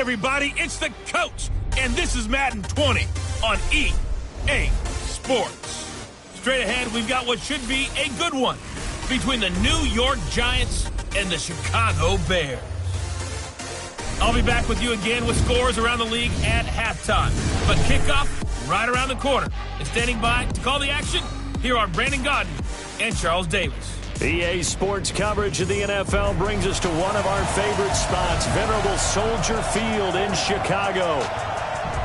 everybody, it's the Colts, and this is Madden 20 on EA Sports. Straight ahead, we've got what should be a good one between the New York Giants and the Chicago Bears. I'll be back with you again with scores around the league at halftime. But kickoff right around the corner. And standing by to call the action, here are Brandon Gaudin and Charles Davis. EA Sports coverage of the NFL brings us to one of our favorite spots, venerable Soldier Field in Chicago.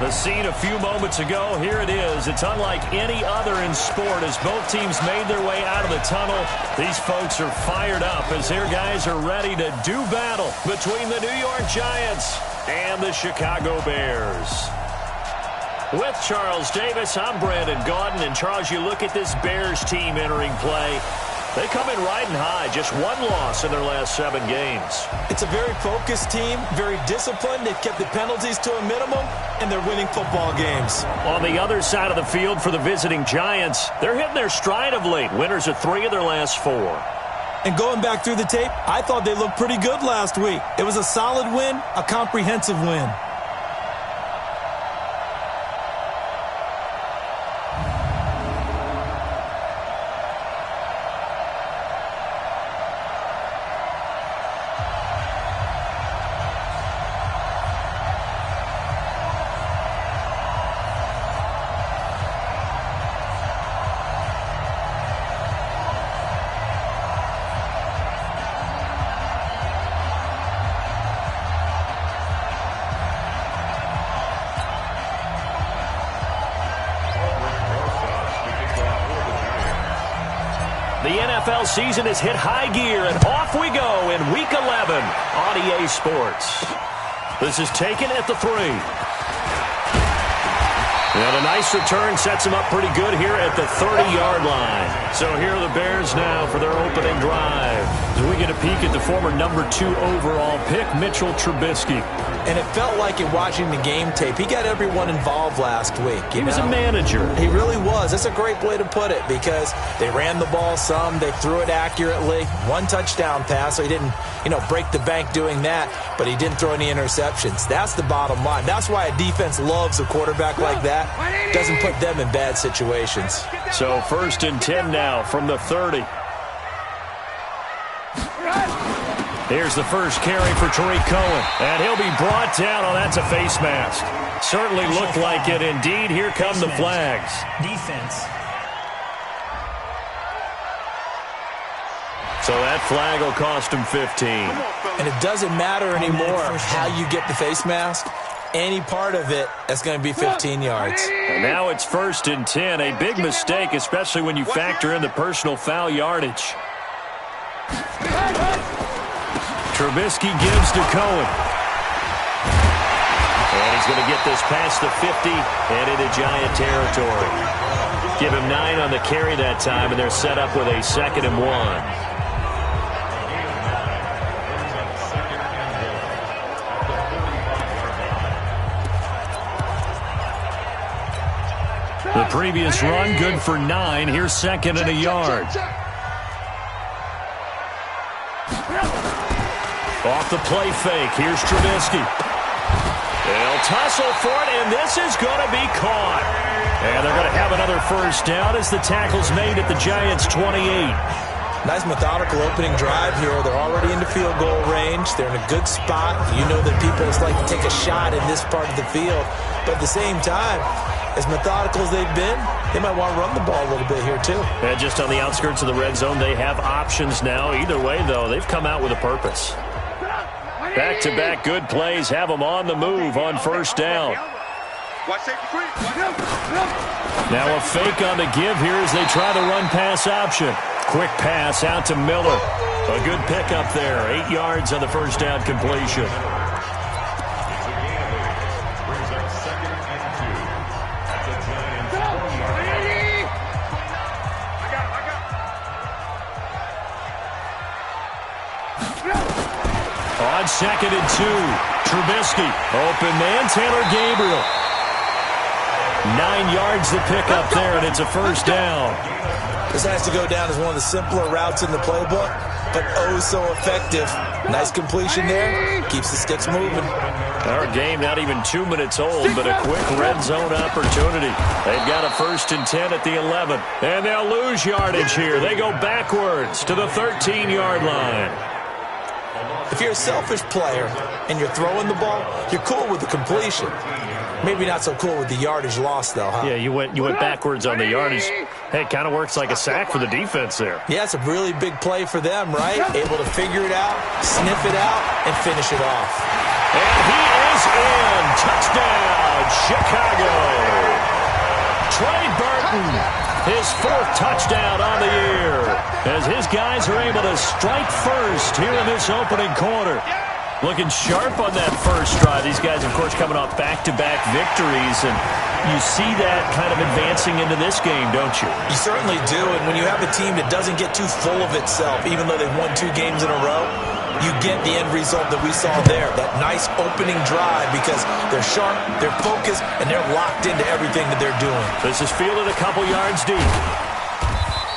The scene a few moments ago, here it is. It's unlike any other in sport as both teams made their way out of the tunnel. These folks are fired up as their guys are ready to do battle between the New York Giants and the Chicago Bears. With Charles Davis, I'm Brandon Gaudin. And Charles, you look at this Bears team entering play. They come in riding high, just one loss in their last 7 games. It's a very focused team, very disciplined. They've kept the penalties to a minimum, and they're winning football games. On the other side of the field for the visiting Giants, they're hitting their stride of late. Winners of 3 of their last 4. And going back through the tape, I thought they looked pretty good last week. It was a solid win, a comprehensive win. The NFL season has hit high gear, and off we go in Week 11 on EA Sports. This is taken at the 3. And a nice return sets him up pretty good here at the 30-yard line. So here are the Bears now for their opening drive. As we get a peek at the former number 2 overall pick, Mitchell Trubisky. And it felt like in watching the game tape, he got everyone involved last week. He was a manager. He really was. That's a great way to put it because they ran the ball some. They threw it accurately. 1 touchdown pass, so he didn't, break the bank doing that, but he didn't throw any interceptions. That's the bottom line. That's why a defense loves a quarterback like that. Doesn't put them in bad situations. So 1st and 10 now from the 30. Here's the first carry for Tariq Cohen. And he'll be brought down. Oh, that's a face mask. Certainly looked like it. Indeed, here come the flags. Defense. So that flag will cost him 15. And it doesn't matter anymore how you get the face mask. Any part of it, that's going to be 15 yards. And now it's 1st and 10. A big mistake, especially when you factor in the personal foul yardage. Trubisky gives to Cohen. And he's going to get this past the 50 and into Giant territory. Give him 9 on the carry that time, and they're set up with a 2nd and 1. The previous run, good for 9. Here's 2nd and a yard. Off the play fake. Here's Trubisky. They'll tussle for it, and this is going to be caught. And they're going to have another first down as the tackle's made at the Giants' 28. Nice methodical opening drive here. They're already into field goal range. They're in a good spot. You know that people just like to take a shot in this part of the field. But at the same time, as methodical as they've been, they might want to run the ball a little bit here too. And just on the outskirts of the red zone, they have options now. Either way, though, they've come out with a purpose. Back-to-back good plays have them on the move on 1st down. Now a fake on the give here as they try the run-pass option. Quick pass out to Miller. A good pickup there. 8 yards on the first down completion. On 2nd and 2, Trubisky. Open man, Taylor Gabriel. 9 yards to pick up there, and it's a first down. This has to go down as one of the simpler routes in the playbook, but oh so effective. Nice completion there. Keeps the sticks moving. Our game not even 2 minutes old, but a quick red zone opportunity. They've got a 1st and 10 at the 11. And they'll lose yardage here. They go backwards to the 13-yard line. If you're a selfish player and you're throwing the ball, you're cool with the completion. Maybe not so cool with the yardage loss, though, huh? Yeah, you went backwards on the yardage. Hey, it kind of works like a sack for the defense there. Yeah, it's a really big play for them, right? Able to figure it out, sniff it out, and finish it off. And he is in. Touchdown, Chicago. Trey Burton, his 4th touchdown on the year, as his guys are able to strike first here in this opening quarter. Looking sharp on that first drive. These guys, of course, coming off back-to-back victories, and you see that kind of advancing into this game, don't you? You certainly do, and when you have a team that doesn't get too full of itself, even though they've won 2 games in a row, you get the end result that we saw there, that nice opening drive, because they're sharp, they're focused, and they're locked into everything that they're doing. This is fielded a couple yards deep.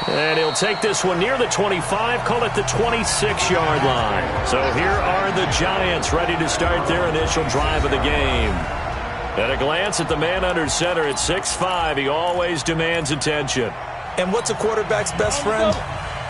And he'll take this one near the 25, call it the 26-yard line. So here are the Giants ready to start their initial drive of the game. At a glance at the man under center at 6'5", he always demands attention. And what's a quarterback's best friend?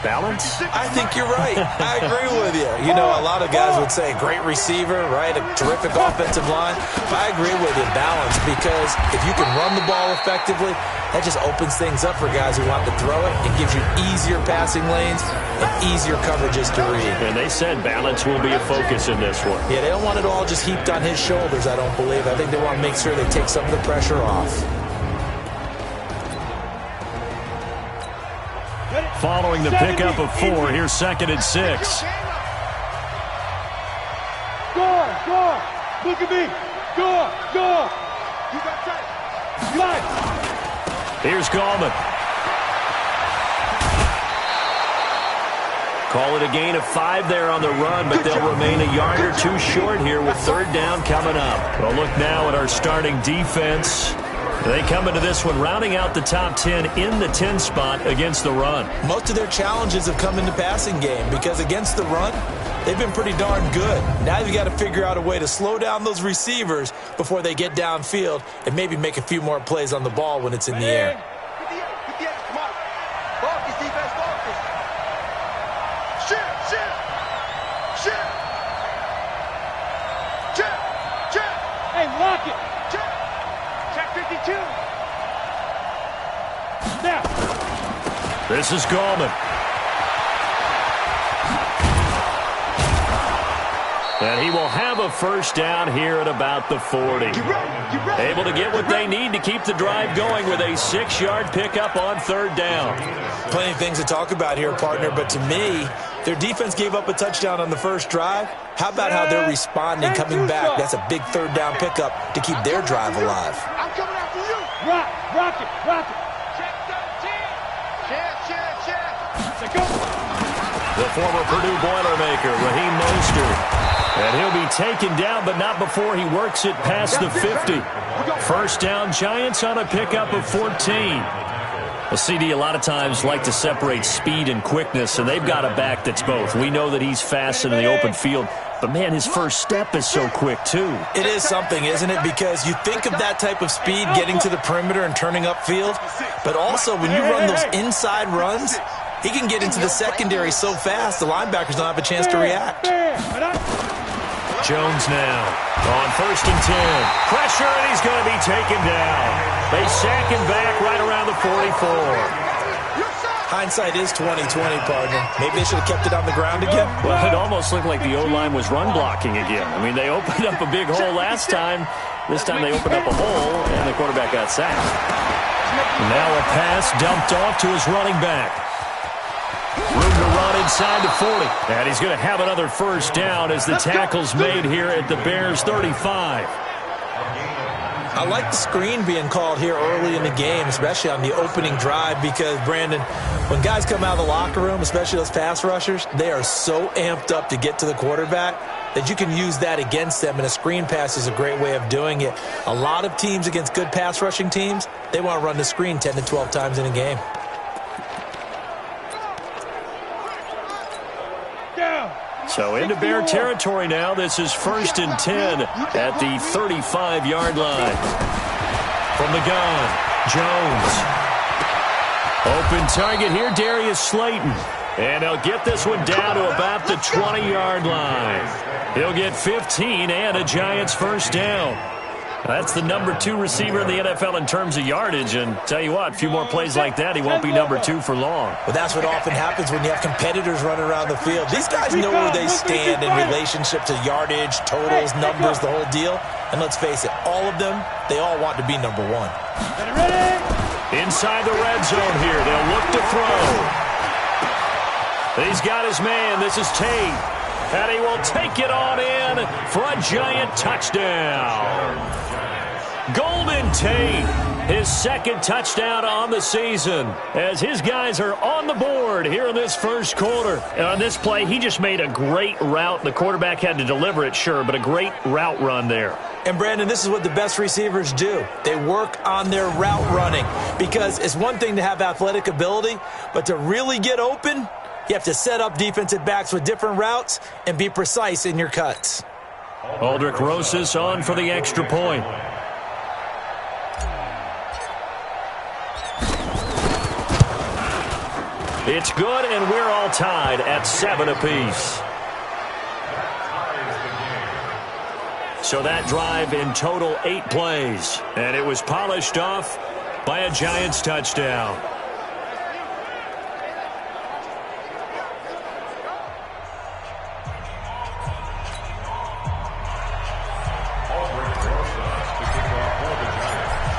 Balance? I think you're right. I agree with you. You know, a lot of guys would say great receiver, right? A terrific offensive line. But I agree with you, balance, because if you can run the ball effectively, that just opens things up for guys who want to throw it. It gives you easier passing lanes and easier coverages to read. And they said balance will be a focus in this one. Yeah, they don't want it all just heaped on his shoulders, I don't believe. I think they want to make sure they take some of the pressure off. Following the pickup of 4, here's 2nd and 6. Go! Look at me! Go! You got that! Slide! Here's Gallman. Call it a gain of 5 there on the run, but they'll remain a yard or 2 short here with 3rd down coming up. We'll look now at our starting defense. They come into this one rounding out the top 10 in the 10 spot against the run. Most of their challenges have come in the passing game because against the run, they've been pretty darn good. Now you've got to figure out a way to slow down those receivers before they get downfield and maybe make a few more plays on the ball when it's in the air. Come on. Focus, defense, focus. Shift. Check. Hey, lock it. Check 52. Now. This is Gallman. And he will have a 1st down here at about the 40. Able to get what they need to keep the drive going with a 6-yard pickup on 3rd down. Plenty of things to talk about here, partner, but to me, their defense gave up a touchdown on the first drive. How about how they're responding, coming back? That's a big 3rd down pickup to keep their drive alive. I'm coming after you. Rock it. Check 13. Check. Go. The former Purdue Boilermaker, Raheem Mostert. And he'll be taken down, but not before he works it past the 50. 1st down, Giants on a pickup of 14. Well, CD, a lot of times like to separate speed and quickness, and they've got a back that's both. We know that he's fast in the open field, but, man, his first step is so quick, too. It is something, isn't it? Because you think of that type of speed getting to the perimeter and turning upfield, but also when you run those inside runs, he can get into the secondary so fast the linebackers don't have a chance to react. Jones now on 1st and 10. Pressure, and he's going to be taken down. They sack him back right around the 44. Hindsight is 20/20, partner. Maybe they should have kept it on the ground again. Well, it almost looked like the O-line was run blocking again. I mean, they opened up a big hole last time. This time they opened up a hole, and the quarterback got sacked. Now a pass dumped off to his running back. Room to run inside the 40. And he's going to have another 1st down as the tackle's made here at the Bears' 35. I like the screen being called here early in the game, especially on the opening drive, because, Brandon, when guys come out of the locker room, especially those pass rushers, they are so amped up to get to the quarterback that you can use that against them, and a screen pass is a great way of doing it. A lot of teams against good pass rushing teams, they want to run the screen 10 to 12 times in a game. So into Bear territory now. This is 1st and 10 at the 35-yard line. From the gun, Jones. Open target here, Darius Slayton. And he'll get this one down to about the 20-yard line. He'll get 15 and a Giants first down. That's the number 2 receiver in the NFL in terms of yardage. And tell you what, a few more plays like that, he won't be number 2 for long. Well, that's what often happens when you have competitors running around the field. These guys know where they stand in relationship to yardage, totals, numbers, the whole deal. And let's face it, all of them, they all want to be number 1. Inside the red zone here, they'll look to throw. He's got his man. This is Tate. And he will take it on in for a Giant touchdown. Golden Tate, his 2nd touchdown on the season, as his guys are on the board here in this first quarter. And on this play, he just made a great route. The quarterback had to deliver it, sure, but a great route run there. And, Brandon, this is what the best receivers do. They work on their route running, because it's one thing to have athletic ability, but to really get open, you have to set up defensive backs with different routes and be precise in your cuts. Aldrick Rosas on for the extra point. It's good, and we're all tied at 7 apiece. So that drive in total 8 plays, and it was polished off by a Giants touchdown.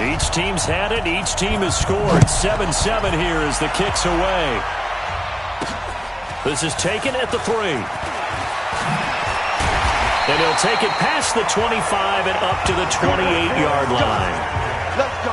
Each team's had it. Each team has scored. 7-7 here as the kick's away. This is taken at the 3. And he'll take it past the 25 and up to the 28-yard line. Let's go.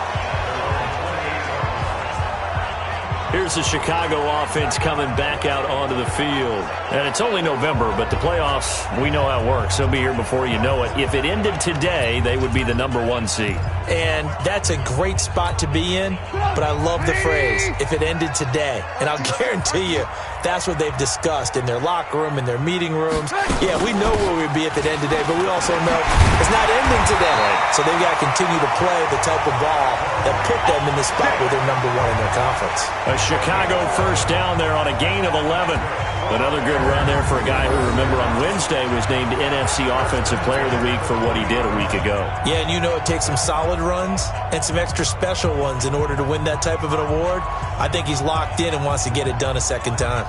Here's the Chicago offense coming back out onto the field. And it's only November, but the playoffs, we know how it works. They'll be here before you know it. If it ended today, they would be the number 1 seed. And that's a great spot to be in, but I love the phrase, if it ended today. And I'll guarantee you, that's what they've discussed in their locker room, in their meeting rooms. Yeah, we know where we'd be if it ended today, but we also know it's not ending today. Right. So they've got to continue to play the type of ball that put them in the spot where they're number 1 in their conference. A Chicago first down there on a gain of 11. Another good run there for a guy who, remember, on Wednesday was named NFC Offensive Player of the Week for what he did a week ago. Yeah, and you know it takes some solid runs and some extra special ones in order to win that type of an award. I think he's locked in and wants to get it done a second time.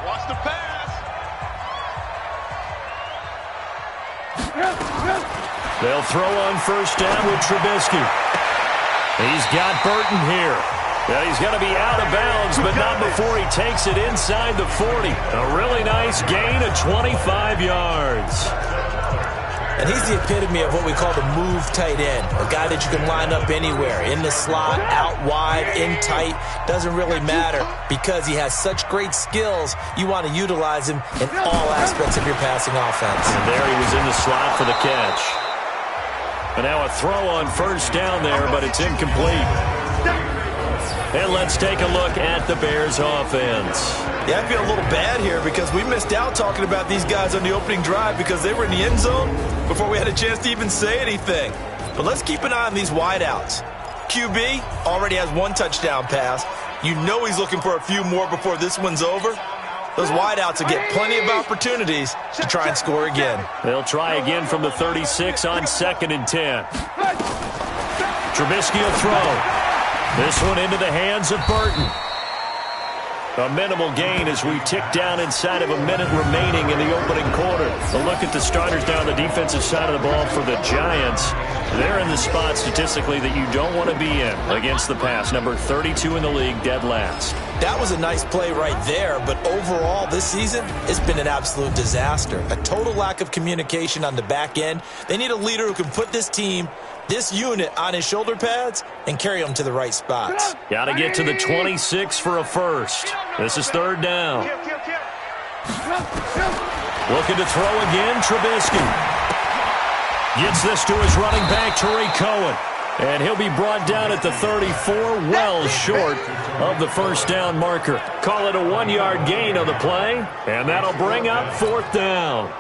Watch the pass. They'll throw on first down with Trubisky. He's got Burton here. Yeah, he's going to be out of bounds, but not before he takes it inside the 40. A really nice gain of 25 yards. And he's the epitome of what we call the move tight end, a guy that you can line up anywhere, in the slot, out wide, in tight, doesn't really matter because he has such great skills. You want to utilize him in all aspects of your passing offense. And there he was in the slot for the catch. And now a throw on first down there, but it's incomplete. And let's take a look at the Bears offense. Yeah, I feel a little bad here because we missed out talking about these guys on the opening drive because they were in the end zone before we had a chance to even say anything. But let's keep an eye on these wideouts. QB already has 1 touchdown pass. You know he's looking for a few more before this one's over. Those wideouts will get plenty of opportunities to try and score again. They'll try again from the 36 on 2nd and 10. Trubisky will throw. This one into the hands of Burton. A minimal gain as we tick down inside of a minute remaining in the opening quarter. A look at the starters down the defensive side of the ball for the Giants. They're in the spot statistically that you don't want to be in against the pass. Number 32 in the league, dead last. That was a nice play right there, but overall this season, it's been an absolute disaster. A total lack of communication on the back end. They need a leader who can put this team, this unit, on his shoulder pads and carry them to the right spots. Got to get to the 26 for a first. This is third down. Looking to throw again, Trubisky. Gets this to his running back, Tariq Cohen. And he'll be brought down at the 34, well short of the first down marker. Call it a 1-yard gain on the play, and that'll bring up fourth down.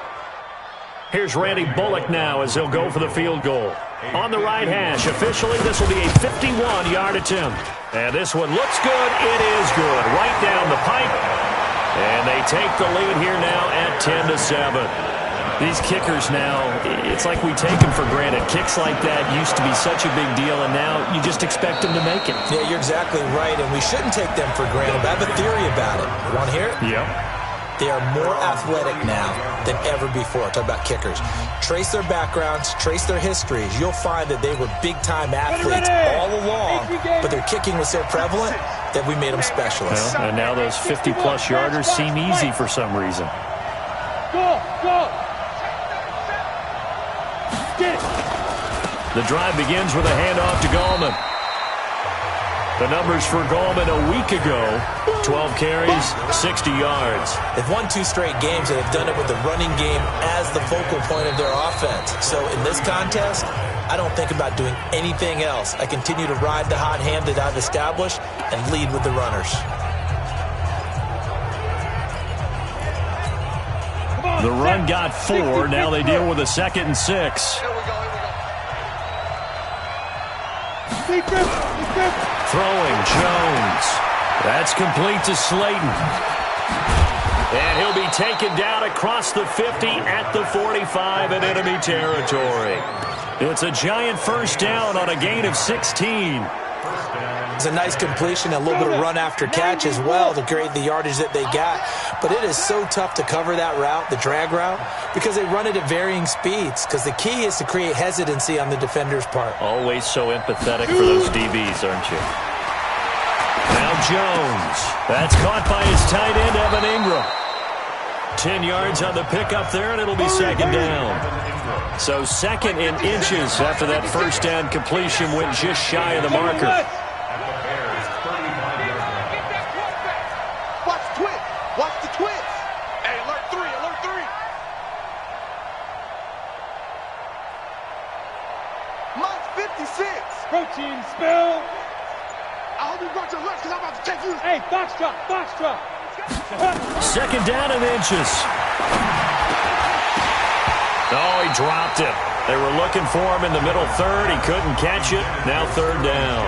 Here's Randy Bullock now as he'll go for the field goal. On the right hash, officially this will be a 51-yard attempt. And this one looks good. It is good. Right down the pipe. And they take the lead here now at 10-7. These kickers now, it's like we take them for granted. Kicks like that used to be such a big deal, and now you just expect them to make it. Yeah, you're exactly right, and we shouldn't take them for granted. But I have a theory about it. You want to hear it? Yep. They are more athletic now than ever before. Talk about kickers. Trace their backgrounds, trace their histories. You'll find that they were big-time athletes all along, but their kicking was so prevalent that we made them specialists. Well, and now those 50-plus yarders seem easy for some reason. Go! The drive begins with a handoff to Gallman. The numbers for Gallman a week ago, 12 carries, 60 yards. They've won 2 straight games, and they've done it with the running game as the focal point of their offense. So in this contest, I don't think about doing anything else. I continue to ride the hot hand that I've established and lead with the runners. The run got 4. Now they deal with a 2nd and 6. Throwing Jones. That's complete to Slayton. And he'll be taken down across the 50 at the 45 in enemy territory. It's a giant first down on a gain of 16. It's a nice completion, a little bit of run after catch as well to create the yardage that they got. But it is so tough to cover that route, the drag route, because they run it at varying speeds. Because the key is to create hesitancy on the defender's part. Always so empathetic for those DBs, aren't you? Now Jones. That's caught by his tight end, Evan Ingram. 10 yards on the pickup there, and it'll be second down. So second in inches after that first down completion went just shy of the marker. Watch the twist. Hey, alert 3, alert 3. Mine's 56. Protein spill. I hope you brought your lunch because I'm about to take you. Hey, box drop. Second down in inches. Oh, he dropped it. They were looking for him in the middle third. He couldn't catch it. Now third down.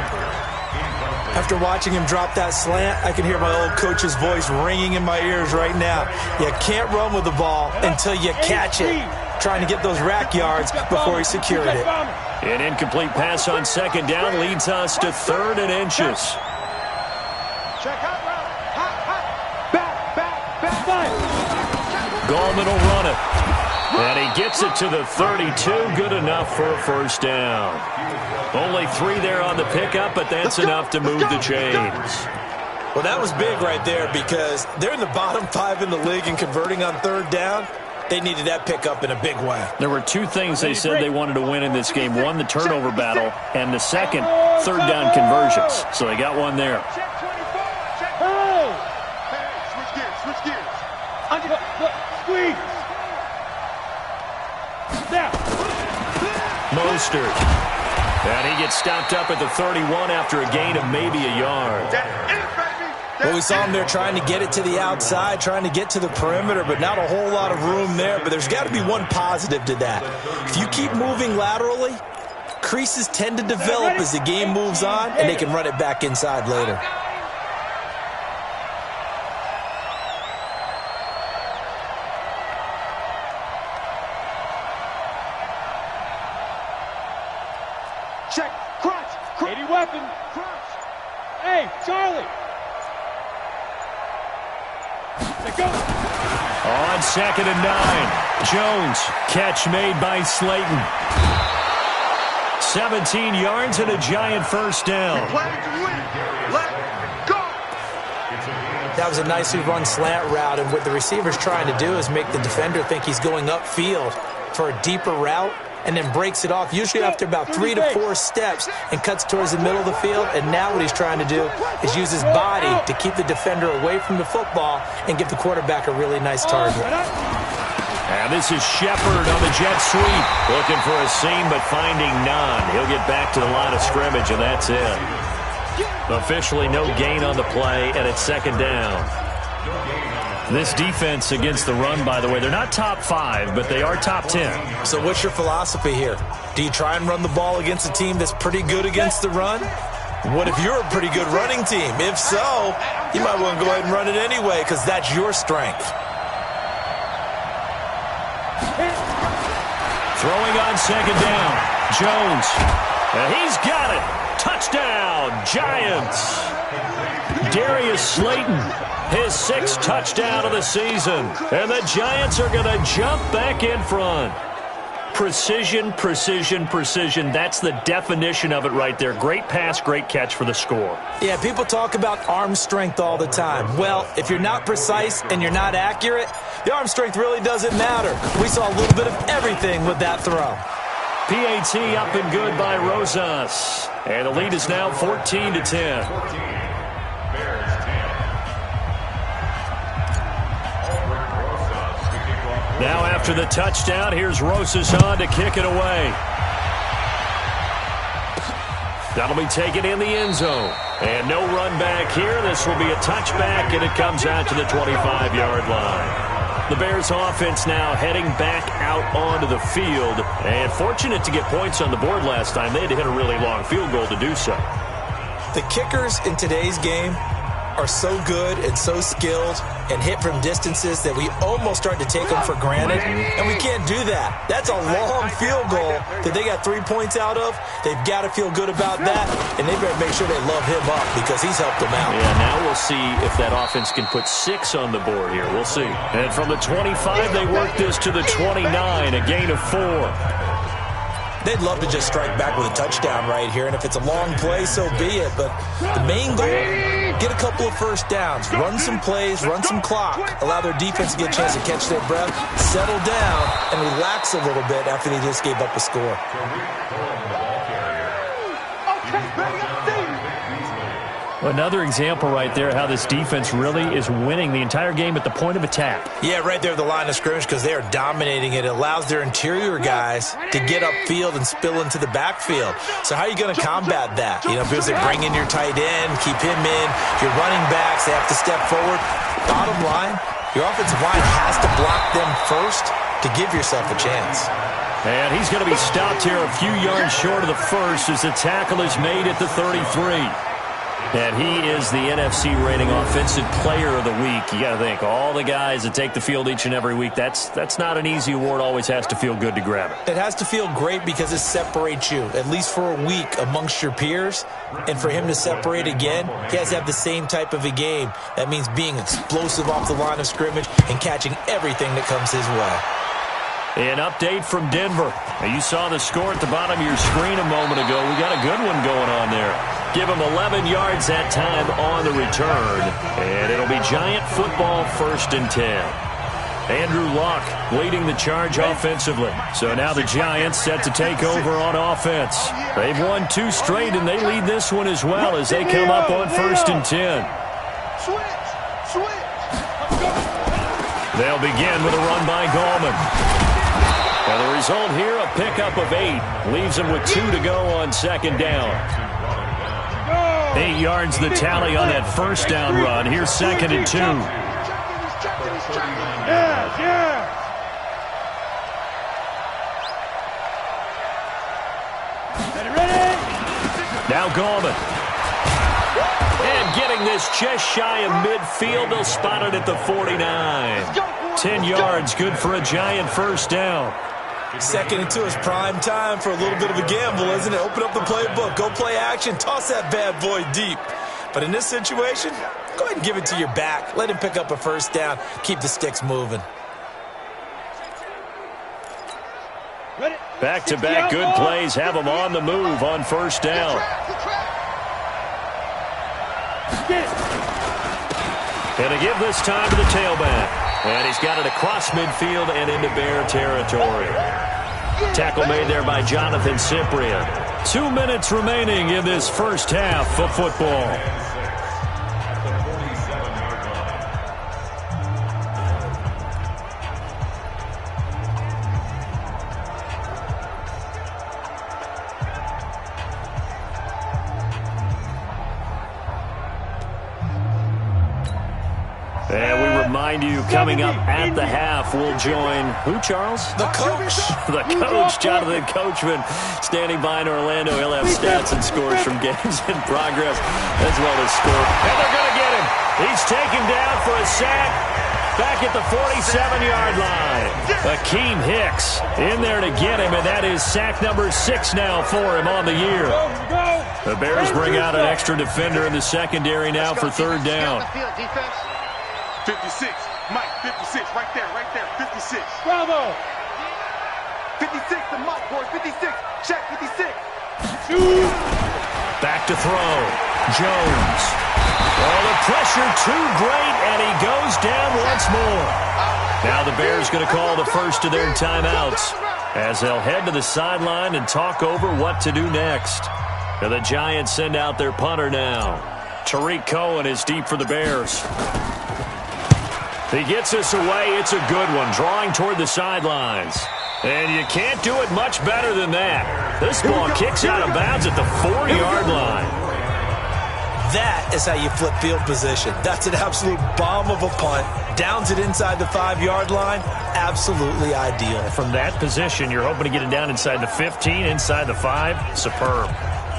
After watching him drop that slant, I can hear my old coach's voice ringing in my ears right now. You can't run with the ball until you catch it. Trying to get those rack yards before he secured it. An incomplete pass on second down leads us to third and inches. Check out route. Back. Gallman will run it. And he gets it to the 32. Good enough for a first down. Only 3 there on the pickup, but that's enough to move the chains. Well, that was big right there because they're in the bottom 5 in the league in converting on third down. They needed that pickup in a big way. There were 2 things they said they wanted to win in this game. One, the turnover battle, and the second, third down conversions. So they got one there. Switch gears. Squeeze. Now. Mostert. And he gets stopped up at the 31 after a gain of maybe a yard. Well, we saw him there trying to get it to the outside, trying to get to the perimeter, but not a whole lot of room there. But there's got to be one positive to that. If you keep moving laterally, creases tend to develop as the game moves on, and they can run it back inside later. Check. Crunch. 80 weapon. Crunch. Hey, Charlie. They go. On second and 9. Jones. Catch made by Slayton. 17 yards and a giant first down. That was a nicely run slant route, and what the receiver's trying to do is make the defender think he's going upfield for a deeper route, and then breaks it off, usually after about 3 to 4 steps, and cuts towards the middle of the field. And now what he's trying to do is use his body to keep the defender away from the football and give the quarterback a really nice target. And this is Shepard on the jet sweep. Looking for a seam, but finding none. He'll get back to the line of scrimmage, and that's it. Officially no gain on the play, and it's second down. This defense against the run, by the way, they're not top 5, but they are top 10. So what's your philosophy here? Do you try and run the ball against a team that's pretty good against the run? What if you're a pretty good running team? If so, you might want to go ahead and run it anyway, because that's your strength. Throwing on second down, Jones. And he's got it. Touchdown, Giants. Darius Slayton, his 6th touchdown of the season. And the Giants are going to jump back in front. Precision, precision, precision. That's the definition of it right there. Great pass, great catch for the score. Yeah, people talk about arm strength all the time. Well, if you're not precise and you're not accurate, the arm strength really doesn't matter. We saw a little bit of everything with that throw. PAT up and good by Rosas. And the lead is now 14-10. Now after the touchdown, here's Rosas on to kick it away. That'll be taken in the end zone. And no run back here. This will be a touchback, and it comes out to the 25-yard line. The Bears offense now heading back out onto the field. And fortunate to get points on the board last time. They had to hit a really long field goal to do so. The kickers in today's game are so good and so skilled and hit from distances that we almost start to take them for granted, and we can't do that. That's a long field goal that they got 3 points out of. They've got to feel good about that, and they better make sure they love him up because he's helped them out. Yeah, now we'll see if that offense can put 6 on the board here. We'll see. And from the 25, they work this to the 29, a gain of 4. They'd love to just strike back with a touchdown right here, and if it's a long play, so be it. But the main goal, get a couple of first downs, run some plays, run some clock, allow their defense to get a chance to catch their breath, settle down, and relax a little bit after they just gave up a score. Another example right there how this defense really is winning the entire game at the point of attack. Yeah, right there at the line of scrimmage because they are dominating it. It allows their interior guys to get upfield and spill into the backfield. So how are you going to combat that? You know, because they bring in your tight end, keep him in. Your running backs, they have to step forward. Bottom line, your offensive line has to block them first to give yourself a chance. And he's going to be stopped here a few yards short of the first as the tackle is made at the 33. And he is the NFC rating offensive player of the week. You got to think, all the guys that take the field each and every week, that's not an easy award. Always has to feel good to grab it. It has to feel great because it separates you, at least for a week, amongst your peers. And for him to separate again, he has to have the same type of a game. That means being explosive off the line of scrimmage and catching everything that comes his way. An update from Denver. Now, you saw the score at the bottom of your screen a moment ago. We got a good one going on there. Give him 11 yards that time on the return. And it'll be Giant football 1st and 10. Andrew Luck leading the charge offensively. So now the Giants set to take over on offense. They've won 2 straight, and they lead this one as well as they come up on 1st and 10. They'll begin with a run by Gallman. And the result here, a pickup of 8. Leaves them with 2 to go on 2nd down. 8 yards the tally on that 1st down run. Here's 2nd and 2. Now Gallman. And getting this just shy of midfield. They'll spot it at the 49. 10 yards, good for a Giant 1st down. 2nd and 2 is prime time for a little bit of a gamble, isn't it? Open up the playbook, go play action, toss that bad boy deep. But in this situation, go ahead and give it to your back. Let him pick up a 1st down, keep the sticks moving. Back-to-back good plays have them on the move on 1st down. And to give this time to the tailback. And he's got it across midfield and into Bear territory. Tackle made there by Jonathan Cyprien. 2 minutes remaining in this first half of football. And we remind you, coming up at the half, we'll join who, Charles? The coach. The coach, Jonathan Coachman, standing by in Orlando. He'll have stats and scores from games in progress as well as score. And they're going to get him. He's taken down for a sack back at the 47-yard line. Akeem Hicks in there to get him, and that is sack number 6 now for him on the year. The Bears bring out an extra defender in the secondary now for third down. 56, Mike, 56, right there, 56. Bravo. 56 to Mike, boys, 56, check 56. Back to throw. Jones. Oh, the pressure too great, and he goes down once more. Now the Bears going to call the first of their timeouts as they'll head to the sideline and talk over what to do next. And the Giants send out their punter now. Tariq Cohen is deep for the Bears. He gets us away. It's a good one, drawing toward the sidelines. And you can't do it much better than that. This ball kicks out of bounds at the 4-yard line. That is how you flip field position. That's an absolute bomb of a punt. Downs it inside the 5-yard line. Absolutely ideal. From that position, you're hoping to get it down inside the 15, inside the 5. Superb.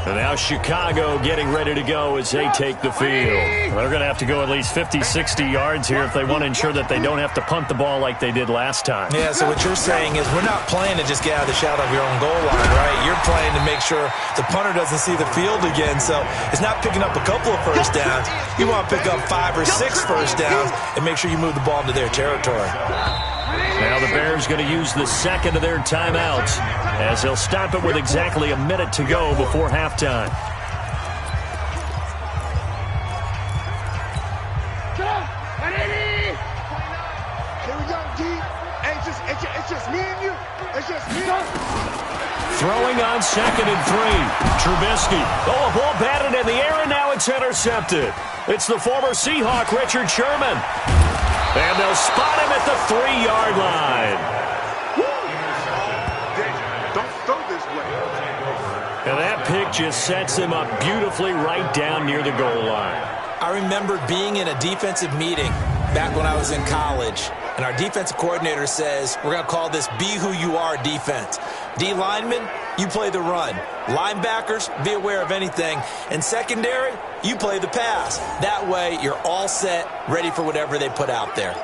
And now Chicago getting ready to go as they take the field. They're going to have to go at least 50, 60 yards here if they want to ensure that they don't have to punt the ball like they did last time. Yeah, so what you're saying is we're not playing to just get out of the shadow of your own goal line, right? You're playing to make sure the punter doesn't see the field again. So it's not picking up a couple of first downs. You want to pick up 5 or 6 first downs and make sure you move the ball into their territory. Now the Bears going to use the second of their timeouts as they'll stop it with exactly a minute to go before halftime. Here we go, D. It's just me and you. It's just me. Throwing on 2nd and 3. Trubisky. Oh, a ball batted in the air, and now it's intercepted. It's the former Seahawk, Richard Sherman. And they'll spot him at the 3-yard line. Don't throw this way. And that pick just sets him up beautifully right down near the goal line. I remember being in a defensive meeting back when I was in college, and our defensive coordinator says, we're going to call this Be Who You Are defense. D linemen, you play the run. Linebackers, be aware of anything. And secondary, you play the pass. That way, you're all set, ready for whatever they put out there.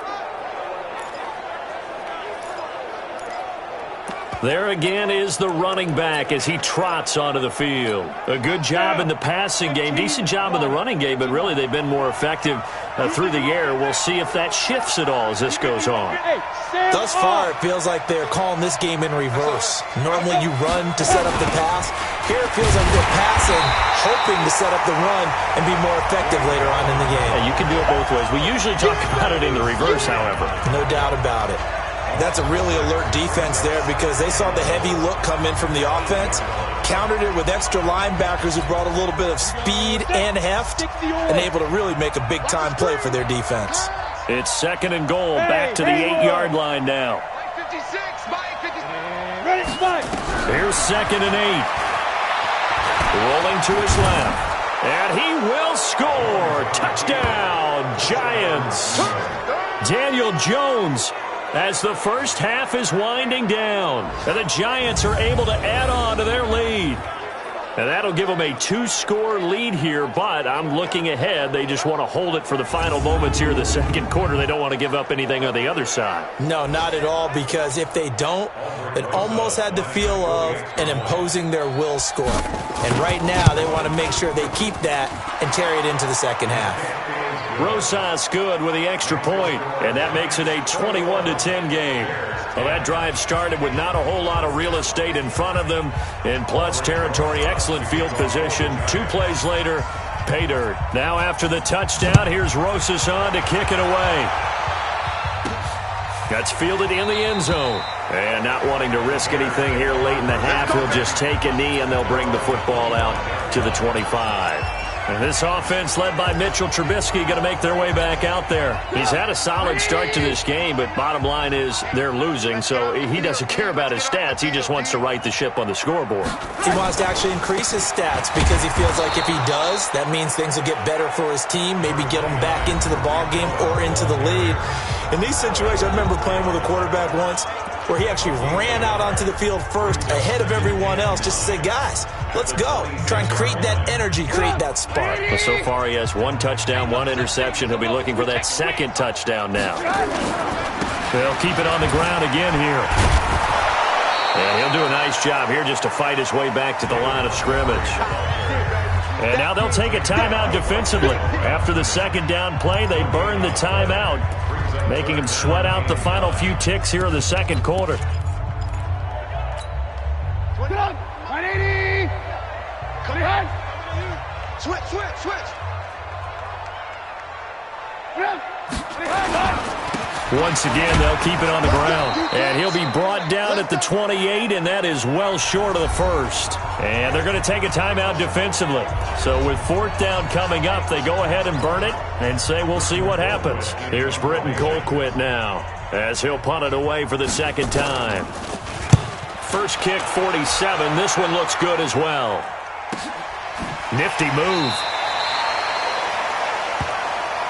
There again is the running back as he trots onto the field. A good job in the passing game, decent job in the running game, but really they've been more effective through the air. We'll see if that shifts at all as this goes on. Thus far, it feels like they're calling this game in reverse. Normally you run to set up the pass. Here it feels like they're passing, hoping to set up the run and be more effective later on in the game. Yeah, you can do it both ways. We usually talk about it in the reverse, however. No doubt about it. That's a really alert defense there because they saw the heavy look come in from the offense, countered it with extra linebackers who brought a little bit of speed and heft, and able to really make a big-time play for their defense. It's 2nd and goal, back to the 8-yard line now. Here's 2nd and 8. Rolling to his left. And he will score. Touchdown, Giants. Daniel Jones as the first half is winding down. And the Giants are able to add on to their lead. And that'll give them a 2-score lead here, but I'm looking ahead. They just want to hold it for the final moments here of the second quarter. They don't want to give up anything on the other side. No, not at all, because if they don't, it almost had the feel of an imposing their will score. And right now, they want to make sure they keep that and carry it into the second half. Rosas good with the extra point, and that makes it a 21-10 game. Well, that drive started with not a whole lot of real estate in front of them in plus territory. Excellent field position. 2 plays later, Pay dirt. Now after the touchdown, here's Rosas on to kick it away. That's fielded in the end zone. And not wanting to risk anything here late in the half, he'll just take a knee and they'll bring the football out to the 25. And this offense led by Mitchell Trubisky going to make their way back out there. He's had a solid start to this game, but bottom line is they're losing, so he doesn't care about his stats. He just wants to right the ship on the scoreboard. He wants to actually increase his stats because he feels like if he does, that means things will get better for his team, maybe get him back into the ball game or into the lead. In these situations, I remember playing with a quarterback once where he actually ran out onto the field first ahead of everyone else just to say, guys, let's go. Try and create that energy, create that spark. Well, so far he has 1 touchdown, 1 interception. He'll be looking for that 2nd touchdown now. They'll keep it on the ground again here. And he'll do a nice job here just to fight his way back to the line of scrimmage. And now they'll take a timeout defensively. After the 2nd down play, they burn the timeout, making him sweat out the final few ticks here in the 2nd quarter. 180. Switch. Once again, they'll keep it on the ground. And he'll be brought down at the 28, and that is well short of the 1st. And they're going to take a timeout defensively. So with 4th down coming up, they go ahead and burn it and say we'll see what happens. Here's Britton Colquitt now as he'll punt it away for the 2nd time. First kick, 47. This one looks good as well. Nifty move.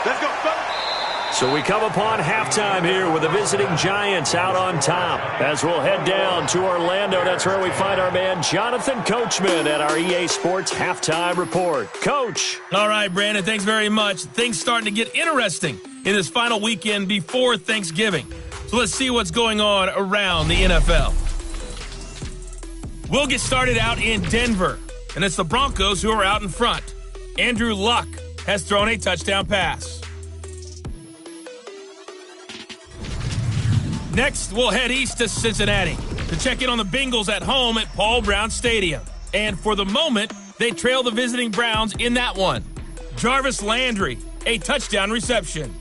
Let's go, fellas. So we come upon halftime here with the visiting Giants out on top. As we'll head down to Orlando, that's where we find our man Jonathan Coachman at our EA Sports Halftime Report. Coach. All right, Brandon, thanks very much. Things starting to get interesting in this final weekend before Thanksgiving. So let's see what's going on around the NFL. We'll get started out in Denver, and it's the Broncos who are out in front. Andrew Luck has thrown a touchdown pass. Next, we'll head east to Cincinnati to check in on the Bengals at home at Paul Brown Stadium. And for the moment, they trail the visiting Browns in that one. Jarvis Landry, a touchdown reception.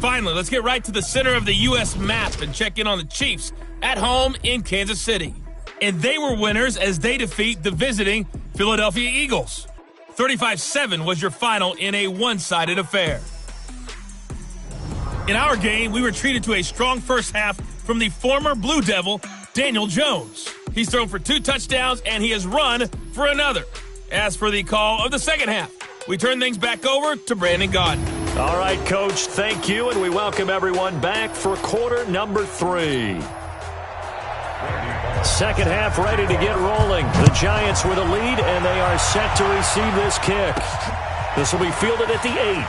Finally, let's get right to the center of the U.S. map and check in on the Chiefs at home in Kansas City. And they were winners as they defeat the visiting Philadelphia Eagles. 35-7 was your final in a one-sided affair. In our game, we were treated to a strong first half from the former Blue Devil, Daniel Jones. He's thrown for 2 touchdowns, and he has run for another. As for the call of the second half, we turn things back over to Brandon Gaudin. All right, Coach, thank you, and we welcome everyone back for quarter number 3. Second half ready to get rolling. The Giants with a lead, and they are set to receive this kick. This will be fielded at the 8.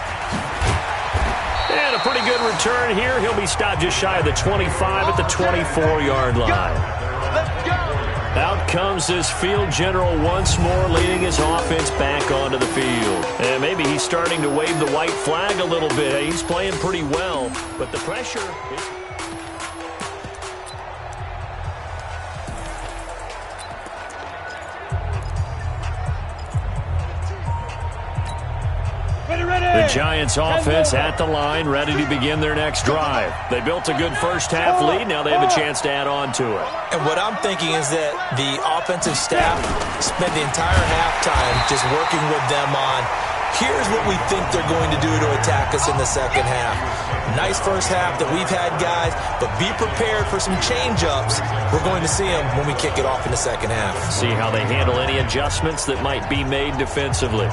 And a pretty good return here. He'll be stopped just shy of the 25 at the 24-yard line. Out comes this field general once more, leading his offense back onto the field. And maybe he's starting to wave the white flag a little bit. He's playing pretty well, but the pressure is... The Giants offense at the line, ready to begin their next drive. They built a good first half lead. Now they have a chance to add on to it. And what I'm thinking is that the offensive staff spent the entire halftime just working with them on, here's what we think they're going to do to attack us in the second half. Nice first half that we've had, guys, but be prepared for some change-ups. We're going to see them when we kick it off in the second half. See how they handle any adjustments that might be made defensively.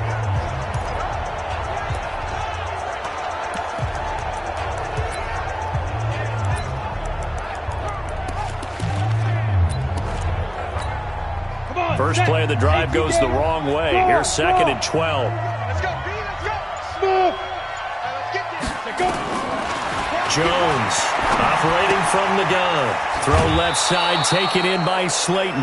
First play of the drive goes the wrong way. Here's 2nd and 12. Let's go, B, let's go. Smooth. Let's get this. Jones operating from the gun. Throw left side, taken in by Slayton.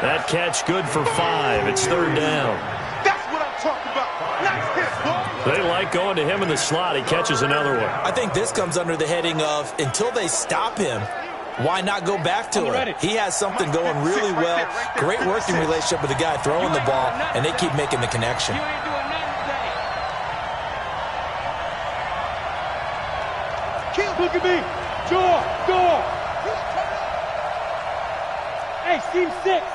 That catch good for 5. It's 3rd down. That's what I'm talking about. Nice hit, boy. They like going to him in the slot. He catches another one. I think this comes under the heading of, until they stop him, why not go back to it? He has something going really well. Great working relationship with the guy throwing the ball, and they keep making the connection. Look at me. Door. Hey, seam six.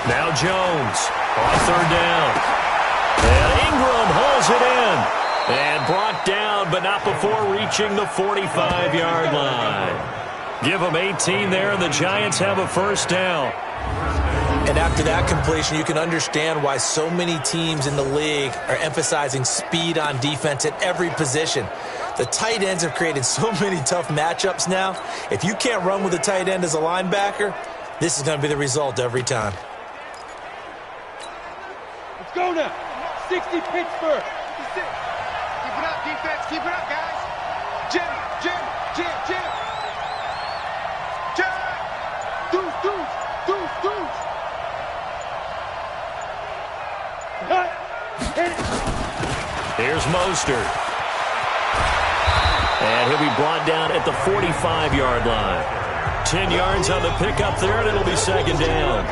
Now Jones on third down. And Ingram hauls it in. And brought down, but not before reaching the 45-yard line. Give them 18 there, and the Giants have a first down. And after that completion, you can understand why so many teams in the league are emphasizing speed on defense at every position. The tight ends have created so many tough matchups now. If you can't run with a tight end as a linebacker, this is going to be the result every time. Let's go now. 60 Pittsburgh. Keep it up, defense. Keep it up, guys. Jim. Deuce. Here's Mostert. And he'll be brought down at the 45-yard line. 10 yards on the pickup there, and it'll be second down.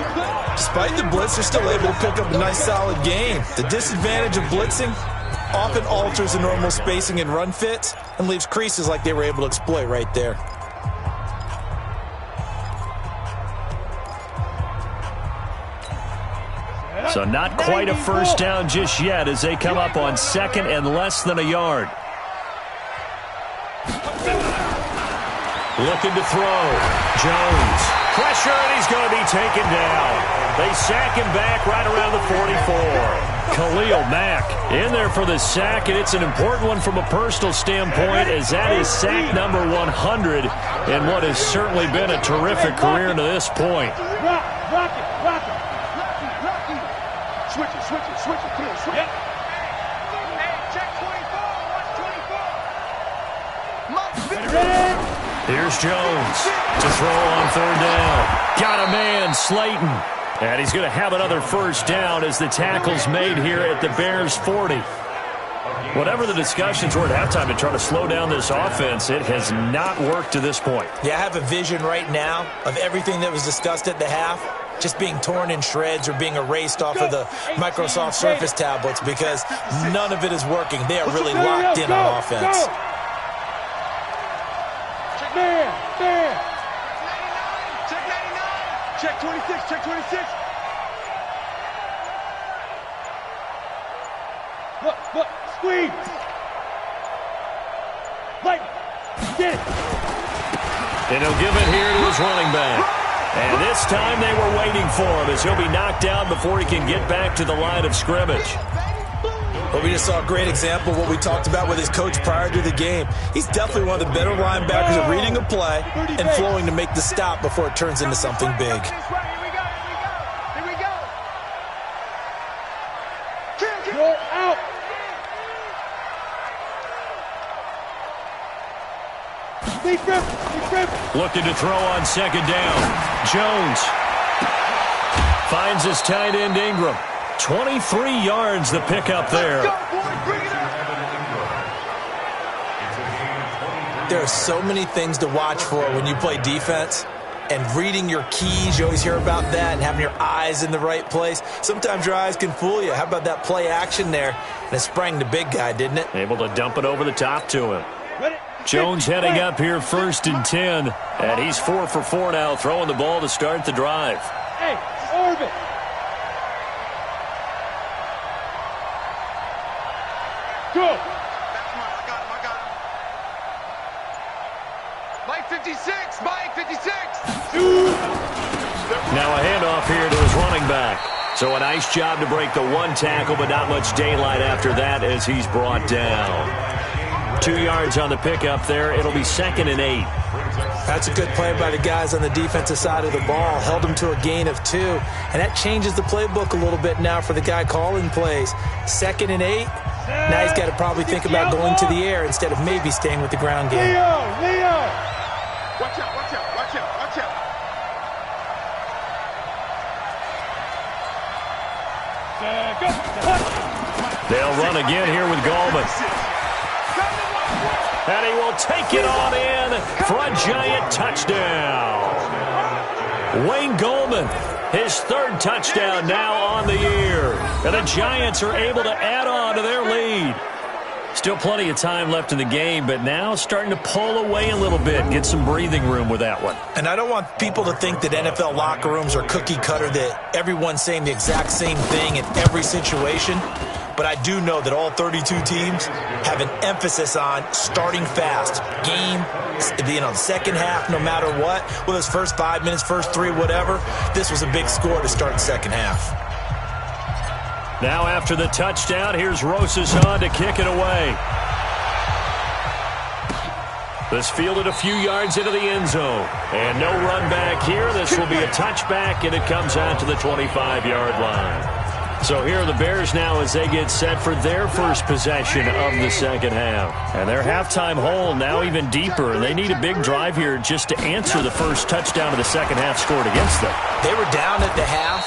Despite the blitz, they're still able to pick up a nice, solid gain. The disadvantage of blitzing often alters the normal spacing and run fits and leaves creases like they were able to exploit right there. So not quite a first down just yet as they come up on second and less than a yard. Looking to throw. Jones. Pressure, and he's going to be taken down. They sack him back right around the 44. Khalil Mack in there for the sack, and it's an important one from a personal standpoint as that is sack number 100 in what has certainly been a terrific career to this point. Rock it. Switch it, clear, switch it. Yep. Hey, check 24, watch 24. Here's Jones to throw on third down. Got a man, Slayton. And he's going to have another first down as the tackle's made here at the Bears' 40. Whatever the discussions were at halftime to try to slow down this offense, it has not worked to this point. Yeah, I have a vision right now of everything that was discussed at the half just being torn in shreds or being erased off of the Microsoft Surface tablets because none of it is working. They are really locked in on offense. Man. Check 99. Check 26. Look, squeeze. Light. Get it. And he'll give it here to his running back. And this time they were waiting for him as he'll be knocked down before he can get back to the line of scrimmage. Well, we just saw a great example of what we talked about with his coach prior to the game. He's definitely one of the better linebackers at reading a play and flowing to make the stop before it turns into something big. Here we go. Roll out. Big rip. Looking to throw on second down. Jones finds his tight end Ingram. 23 yards the pickup there. There are so many things to watch for when you play defense. And reading your keys, you always hear about that, and having your eyes in the right place. Sometimes your eyes can fool you. How about that play action there? And it sprang the big guy, didn't it? Able to dump it over the top to him. Jones heading up here first and 10. And he's 4 for 4 now, throwing the ball to start the drive. Hey, orbit. Go. I got him. Mike 56. Now a handoff here to his running back. So a nice job to break the one tackle, but not much daylight after that as he's brought down. 2 yards on the pickup there. It'll be second and 8. That's a good play by the guys on the defensive side of the ball. Held him to a gain of 2. And that changes the playbook a little bit now for the guy calling plays. Second and 8. Now he's got to probably think about going to the air instead of maybe staying with the ground game. Leo. Watch out. They'll run again here with Gallman. And he will take it on in for a giant touchdown. Wayne Goldman, his third touchdown now on the year. And the Giants are able to add on to their lead. Still plenty of time left in the game, but now starting to pull away a little bit, get some breathing room with that one. And I don't want people to think that NFL locker rooms are cookie cutter, that everyone's saying the exact same thing in every situation. But I do know that all 32 teams have an emphasis on starting fast. Game, the second half, no matter what. Whether it's first 5 minutes, first 3, whatever. This was a big score to start the second half. Now after the touchdown, here's Rosas on to kick it away. This fielded a few yards into the end zone. And no run back here. This will be a touchback, and it comes out to the 25-yard line. So here are the Bears now as they get set for their first possession of the second half. And their halftime hole now even deeper, and they need a big drive here just to answer the first touchdown of the second half scored against them. They were down at the half.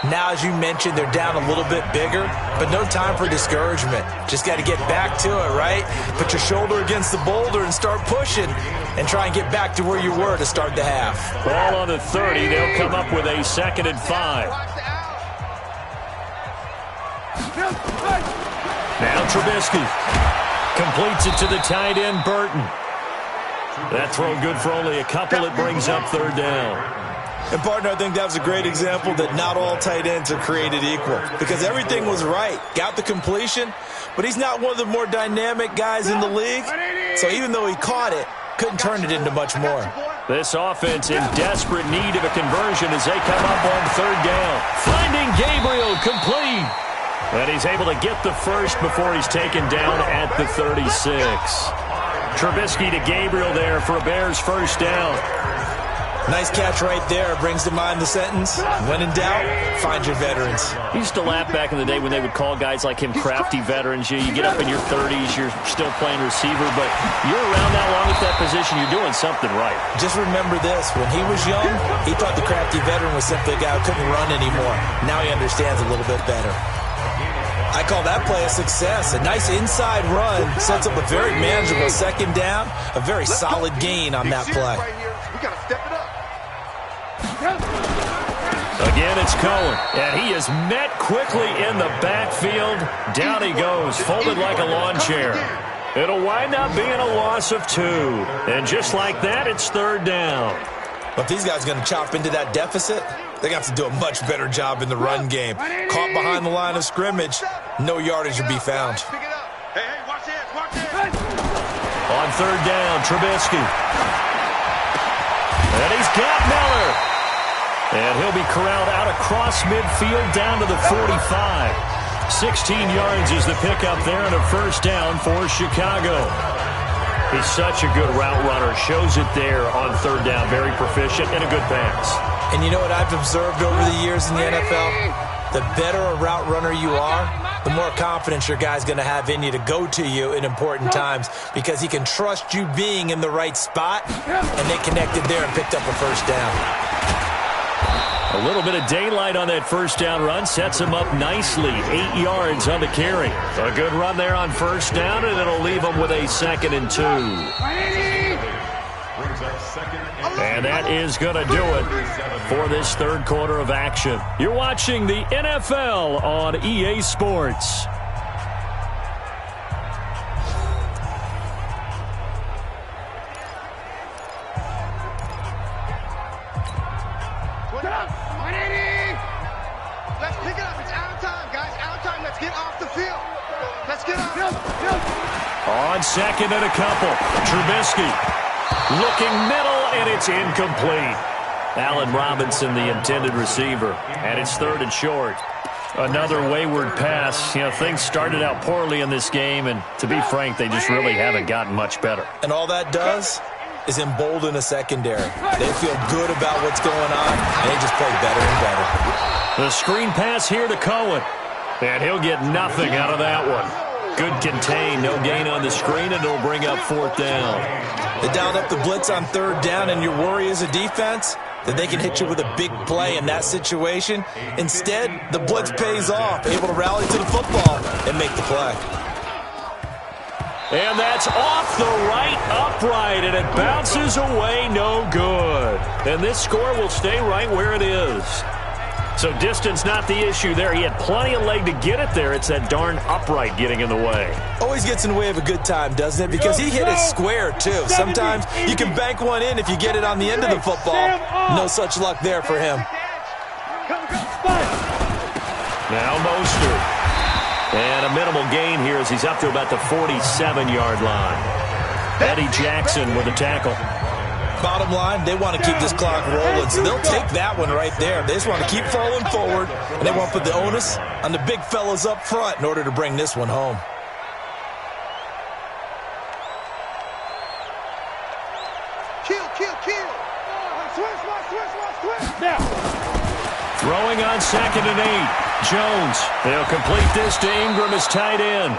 Now, as you mentioned, they're down a little bit bigger, but no time for discouragement. Just got to get back to it, right? Put your shoulder against the boulder and start pushing and try and get back to where you were to start the half. Ball on the 30. They'll come up with a 2nd and 5. Now Trubisky completes it to the tight end, Burton. That throw good for only a couple. It brings up 3rd down. And, partner, I think that was a great example that not all tight ends are created equal because everything was right. Got the completion, but he's not one of the more dynamic guys in the league. So even though he caught it, couldn't turn it into much more. This offense in desperate need of a conversion as they come up on 3rd down. Finding Gabriel complete. And he's able to get the first before he's taken down at the 36. Trubisky to Gabriel there for a Bears first down. Nice catch right there. Brings to mind the sentence, when in doubt, find your veterans. I used to laugh back in the day when they would call guys like him crafty veterans. You get up in your 30s, you're still playing receiver, but you're around that long at that position, you're doing something right. Just remember this. When he was young, he thought the crafty veteran was simply a guy who couldn't run anymore. Now he understands a little bit better. I call that play a success. A nice inside run sets up a very manageable 2nd down, a very solid gain on that play. We got to step it up. Again, it's Cohen, and he is met quickly in the backfield. Down he goes, folded like a lawn chair. It'll wind up being a loss of 2. And just like that, it's 3rd down. But if these guys are going to chop into that deficit, they're going to have to do a much better job in the run game. Caught behind the line of scrimmage, no yardage will be found. Hey, watch this, watch this. On 3rd down, Trubisky. And he's got Miller. And he'll be corralled out across midfield down to the 45. 16 yards is the pickup there and a first down for Chicago. He's such a good route runner. Shows it there on 3rd down. Very proficient and a good pass. And you know what I've observed over the years in the NFL? The better a route runner you are, the more confidence your guy's going to have in you to go to you in important times because he can trust you being in the right spot, and they connected there and picked up a first down. A little bit of daylight on that first down run sets him up nicely. 8 yards on the carry. A good run there on first down, and it'll leave him with a 2nd and 2. And that is going to do it for this 3rd quarter of action. You're watching the NFL on EA Sports. Let's pick it up. It's out of time, guys. Out of time. Let's get off the field. Let's get off. On 2nd and a couple, Trubisky looking middle, and it's incomplete. Allen Robinson, the intended receiver, and it's 3rd and short. Another wayward pass. You know, things started out poorly in this game, and to be frank, they just really haven't gotten much better. And all that does is embolden a secondary. They feel good about what's going on, and they just play better and better. The screen pass here to Cohen, and he'll get nothing out of that one. Good contain, no gain on the screen, and it'll bring up 4th down. They dialed up the blitz on 3rd down, and your worry as a defense that they can hit you with a big play in that situation. Instead, the blitz pays off, able to rally to the football and make the play. And that's off the right upright, and it bounces away, no good. And this score will stay right where it is. So distance not the issue there. He had plenty of leg to get it there. It's that darn upright getting in the way. Always gets in the way of a good time, doesn't it? Because he hit it square, too. Sometimes you can bank one in if you get it on the end of the football. No such luck there for him. Now Mostert. And a minimal gain here as he's up to about the 47-yard line. Eddie Jackson with a tackle. Bottom line, they want to keep this clock rolling, so they'll take that one right there. They just want to keep falling forward, and they want to put the onus on the big fellas up front in order to bring this one home. Kill. Switch. Now. Throwing on 2nd and 8. Jones. They'll complete this to Ingram as tight end.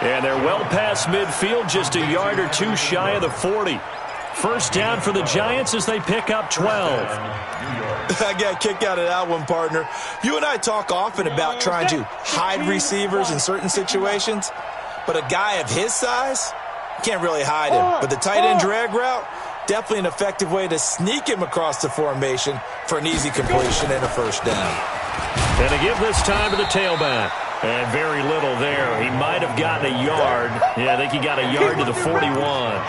And they're well past midfield, just a yard or two shy of the 40. First down for the Giants as they pick up 12. I got a kick out of that one, partner. You and I talk often about trying to hide receivers in certain situations, but a guy of his size can't really hide him. But the tight end drag route, definitely an effective way to sneak him across the formation for an easy completion and a first down. And to give this time to the tailback. And very little there. He might have gotten a yard. Yeah, I think he got a yard to the 41.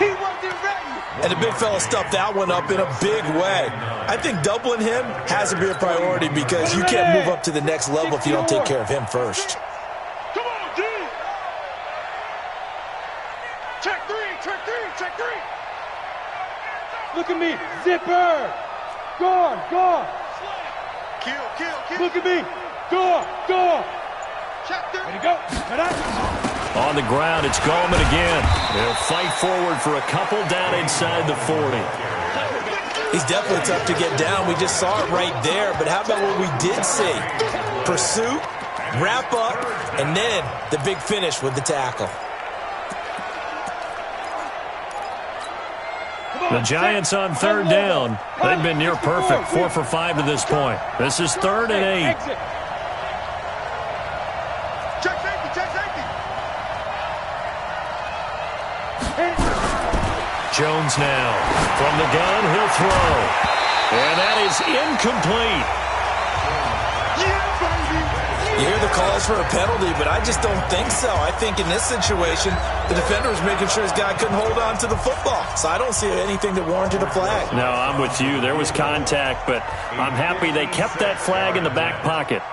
And the big fella stuffed that one up in a big way. I think doubling him has to be a priority because you can't move up to the next level if you don't take care of him first. Come on, D. Check three. Look at me. Zipper. Gone. Kill. Look at me. Go. Check there. Ready to go. On the ground, it's Gallman again. They'll fight forward for a couple down inside the 40. He's definitely tough to get down. We just saw it right there. But how about what we did see? Pursuit, wrap up, and then the big finish with the tackle. The Giants on 3rd down. They've been near perfect, 4 for 5 to this point. This is 3rd and 8. Check safety. Jones now. From the gun, he'll throw. And that is incomplete. Yeah, baby. You hear the calls for a penalty, but I just don't think so. I think in this situation, the defender was making sure his guy couldn't hold on to the football. So I don't see anything that warranted a flag. No, I'm with you. There was contact, but I'm happy they kept that flag in the back pocket.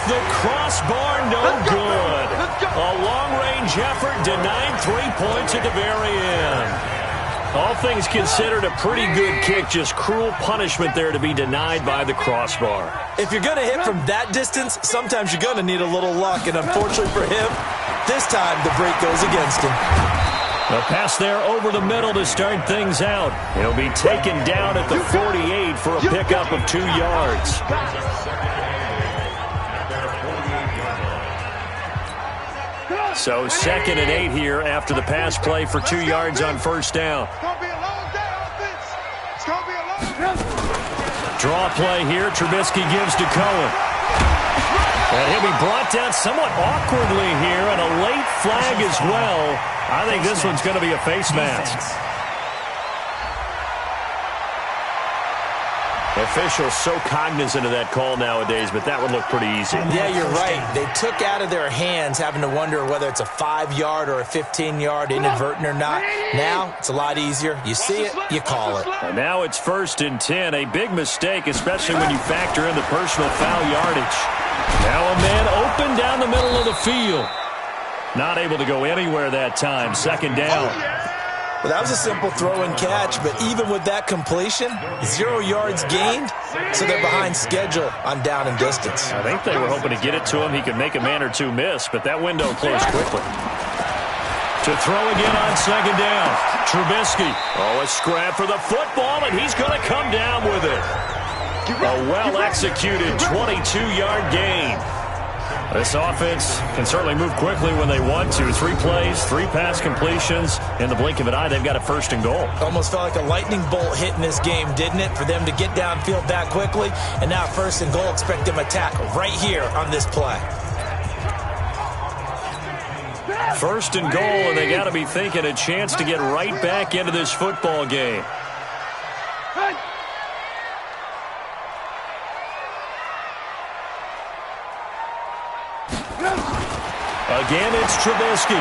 The crossbar, no good. A long-range effort denied 3 points at the very end. All things considered, a pretty good kick. Just cruel punishment there to be denied by the crossbar. If you're going to hit from that distance, sometimes you're going to need a little luck. And unfortunately for him, this time the break goes against him. A pass there over the middle to start things out. He'll be taken down at the 48 for a pickup of 2 yards. So 2nd and 8 here after the pass play for 2 yards on first down. It's going to be a long day, offense. It's going to be a long day. Draw play here. Trubisky gives to Cohen. And he'll be brought down somewhat awkwardly here, and a late flag as well. I think this one's going to be a face mask. Officials so cognizant of that call nowadays, but that would look pretty easy. Yeah, you're right. They took out of their hands having to wonder whether it's a 5-yard or a 15-yard, inadvertent or not. Now, it's a lot easier. You see it, you call it. And now it's 1st and 10. A big mistake, especially when you factor in the personal foul yardage. Now a man open down the middle of the field. Not able to go anywhere that time. 2nd down. Well, that was a simple throw and catch, but even with that completion, 0 yards gained, so they're behind schedule on down and distance. I think they were hoping to get it to him. He could make a man or two miss, but that window closed quickly. To throw again on 2nd down. Trubisky. Oh, a scrap for the football, and he's going to come down with it. A well-executed 22-yard gain. This offense can certainly move quickly when they want to. 3 plays, 3 pass completions. In the blink of an eye, they've got a first and goal. Almost felt like a lightning bolt hit in this game, didn't it? For them to get downfield that quickly. And now first and goal, expect them to attack right here on this play. First and goal, and they got to be thinking a chance to get right back into this football game. Again, it's Trubisky.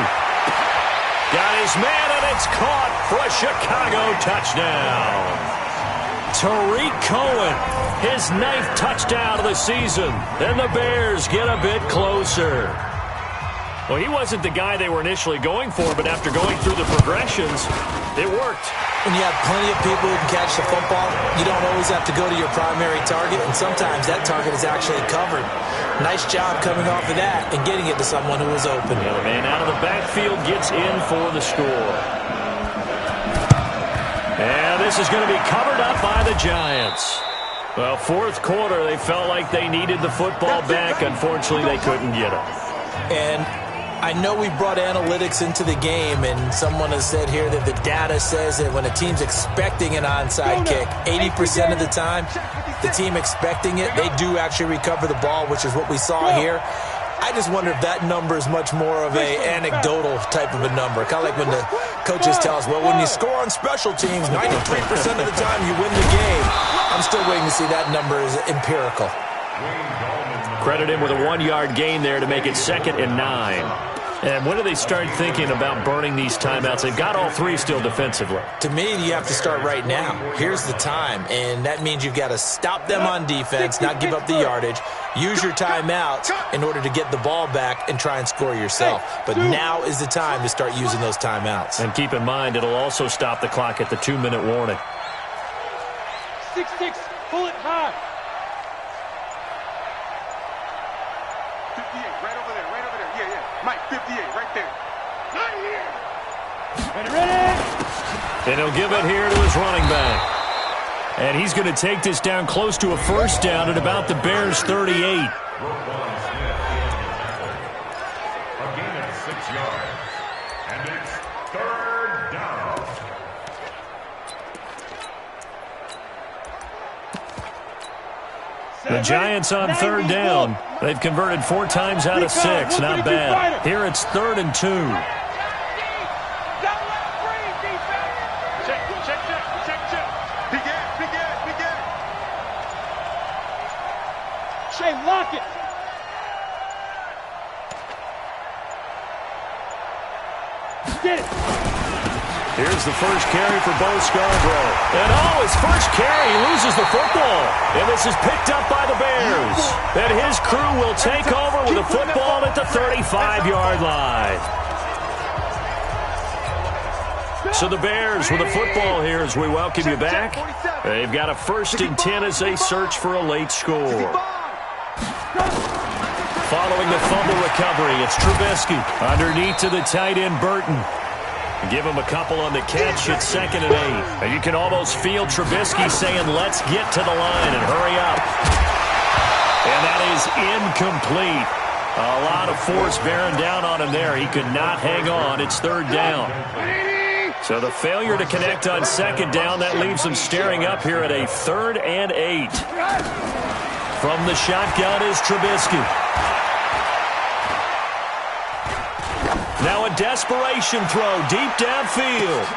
Got his man, and it's caught for a Chicago touchdown. Tariq Cohen, his 9th touchdown of the season. And the Bears get a bit closer. Well, he wasn't the guy they were initially going for, but after going through the progressions, it worked. When you have plenty of people who can catch the football, you don't always have to go to your primary target, and sometimes that target is actually covered. Nice job coming off of that and getting it to someone who was open. The other man out of the backfield gets in for the score. And this is going to be covered up by the Giants. Well, 4th quarter, they felt like they needed the football back. Unfortunately, they couldn't get it. And I know we brought analytics into the game, and someone has said here that the data says that when a team's expecting an onside kick, 80% of the time, the team expecting it, they do actually recover the ball, which is what we saw here. I just wonder if that number is much more of a anecdotal type of a number. Kind of like when the coaches tell us, well, when you score on special teams, 93% of the time you win the game. I'm still waiting to see that number is empirical. Credit him with a 1-yard gain there to make it 2nd and 9. And when do they start thinking about burning these timeouts? They've got all 3 still defensively. To me, you have to start right now. Here's the time, and that means you've got to stop them on defense, not give up the yardage, use your timeouts in order to get the ball back and try and score yourself. But now is the time to start using those timeouts. And keep in mind, it'll also stop the clock at the 2-minute warning. 6-6, pull it high. 58, right over there, right over there. Yeah, yeah. Mike, 58, right there. Right here. Ready? And he'll give it here to his running back. And he's going to take this down close to a first down at about the Bears' 38. A gain of 6 yards. And it's 3rd down. The Giants on 3rd down. They've converted 4 times out of 6. Not bad. Here it's 3rd and 2. Shea, lock it. Get it. Here's the first carry for Bo Scarborough. And his first carry, he loses the football. And this is picked up by the Bears. And his crew will take over with the football at the 35-yard line. So the Bears with the football here as we welcome you back. They've got a 1st and 10 as they search for a late score. Following the fumble recovery, it's Trubisky underneath to the tight end Burton. Give him a couple on the catch at 2nd and 8. And you can almost feel Trubisky saying, let's get to the line and hurry up. And that is incomplete. A lot of force bearing down on him there. He could not hang on. It's 3rd down. So the failure to connect on 2nd down, that leaves them staring up here at a 3rd and 8. From the shotgun is Trubisky. Now a desperation throw deep downfield.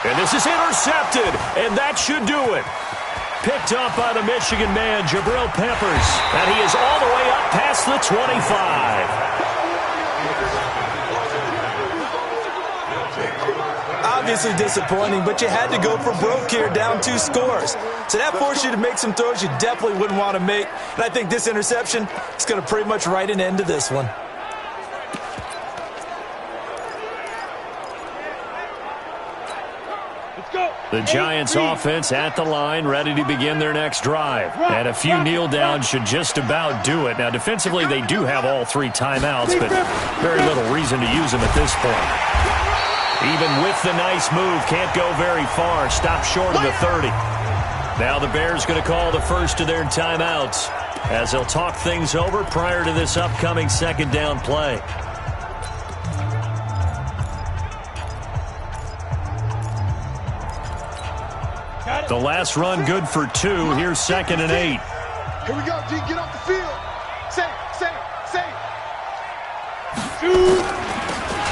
And this is intercepted, and that should do it. Picked up by the Michigan man, Jabril Peppers. And he is all the way up past the 25. Obviously disappointing, but you had to go for broke here, down 2 scores. So that forced you to make some throws you definitely wouldn't want to make. And I think this interception is going to pretty much write an end to this one. The Giants offense at the line, ready to begin their next drive. And a few kneel downs should just about do it. Now, defensively, they do have all 3 timeouts, but very little reason to use them at this point. Even with the nice move, can't go very far. Stop short of the 30. Now the Bears going to call the first of their timeouts. as they'll talk things over prior to this upcoming second down play. The last run good for 2. Here's 2nd and 8. Here we go, G. Get off the field. Say.